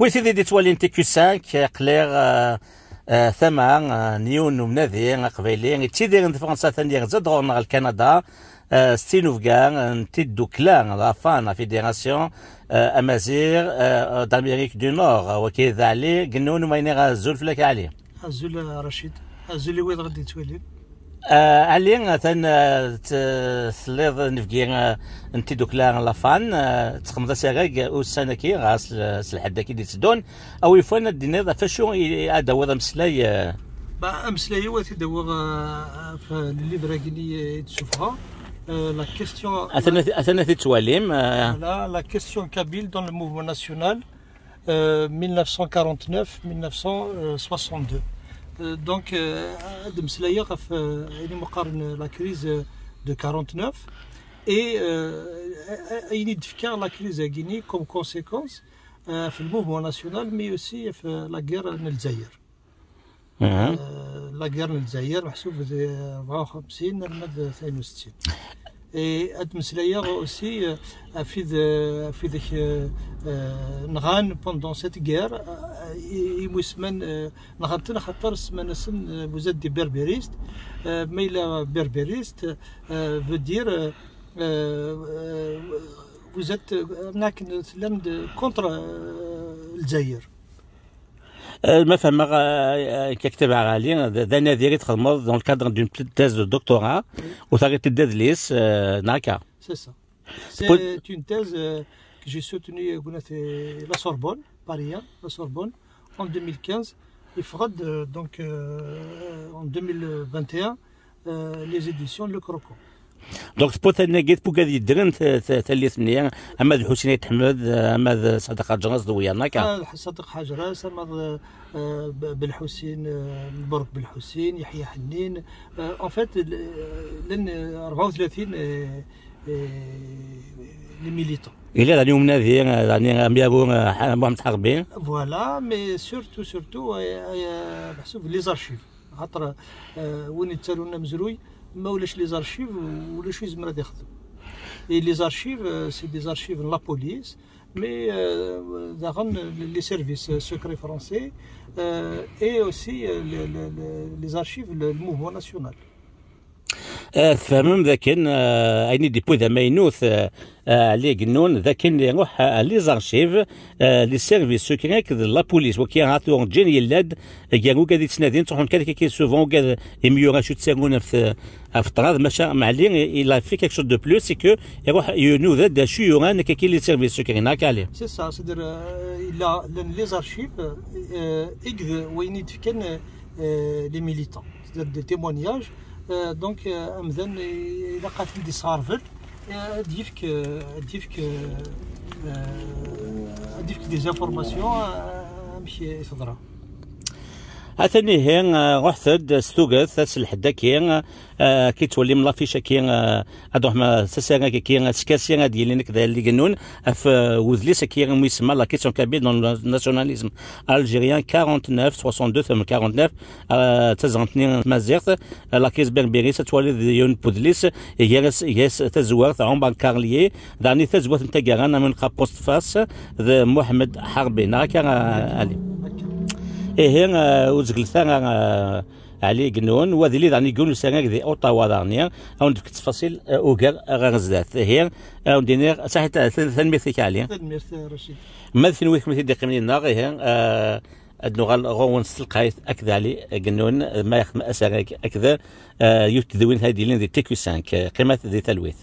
وي سيدي دي توالين تي كيو 5 قليغ ثما نيون ومنادي قبيلي تيدير فرنسا ثاني زاد غورنا كندا ستينوفغان تيدوكلان لافان فيدراسيون امازيغ d'Amérique du Nord وكيذا علي قنون ومايني الزول فلاك علي الزول رشيد الزول وين غادي تولي علي ثان تسليض نفكي انت دوكلان لافان تخمض ساغاك والسنه كي غاس الحدا كي تسدون او يفون دينا فاشو هذا هو مسلاي مسلاي هو تدور في الليفر كي تشوفها la question la question kabyle dans le mouvement national 1949-1962 donc Adam Slayer a la crise de 49 et il y a la crise à Guinée comme conséquence le mouvement national mais aussi la guerre en Algérie. La guerre en Algérie محسوب 54 لمدة 62 et Adam Slayer aussi a fait نغان pendant cette guerre يمسمن نغانتنا خاطر سمنا سن بوزاد دي بربريست ميلا بربريست veut dire vous êtes لكن سلام contre الجزائر ما فهم كتب على ذا ناديري تخدم dans le cadre d'une thèse de doctorat وثاغي تدرس ناكا c'est ça c'est une thèse que j'ai soutenue la Sorbonne Paris la Sorbonne en 2015 et Freud donc en 2021 les éditions Le Croco. دونك سبوت ناقيت بوكا دي درن ثلاثنيا اما حسين تحمد اما صدق حجراس دويا كا صدق حجراس اما بالحسين مبروك بالحسين يحيى حنين ان فيت لن 34 لي ميليتون الى راني منادي راني ميابو محمد حربي فوالا مي سورتو محسوب لي زارشيف خاطر وين يتسالونا مزروي ما ولاش لي زارشيف ولا شي زمرا يخدم اي لي زارشيف سي دي زارشيف لا بوليس مي داغن لي سيرفيس سيكري فرونسي اي اوسي لي زارشيف الموفمون ناسيونال تفهمون ذاك عيني ديبو ذا ماينوث علي قنون ذاك يروح لي زارشيف لي سيرفيس سكريك لا بوليس وكي عطيو جيني يلاد كانوا قاعد يتسنادين تروحون كي سوفون قاعد يميورا شو تسالون في الطراد ماشا مع لي il a fait quelque chose de plus c'est que يروح ينوذ شو يوران كي لي سيرفيس سكريك هناك عليه سي سا سيدير لا لي زارشيف يقد وين يتفكن لي ميليتون سيدير دي تيمونياج دونك امذن الى قاتل دي صارفل ديفك دي زانفورماسيون ماشي تضرا عثاني هي رحت ستوغث الحدا كي كي تولي من لافيشا كي ادوح ما ساساغا كي سكاسيا ديال كذا اللي قنون في وذليس كي يسمى لا كيسيون كابيل دون ناسيوناليزم الجيريان 49 62 ثم 49 تزغنتني مازيغ لا كيس بربيري تولي ديون بودليس ياس تزوار عمر كارليي داني تزوات نتا كارانا من بوست فاس محمد حربي ناكا علي إيه وزغلثا علي قنون وذي اللي داني يقولوا سنة ذي أوطاوا دانيا أو ندك تفاصيل أوجر غزات هي أو دينير صحيح ثنميثك عليا ثنميث رشيد مثل ويك مثل دقيقة من النار هي النغال غون سلقايت أكذا علي قنون ما يخدم أسرك أكذا يتذوين هذه لين ذي تيكو 5 قيمة ذي ثلويث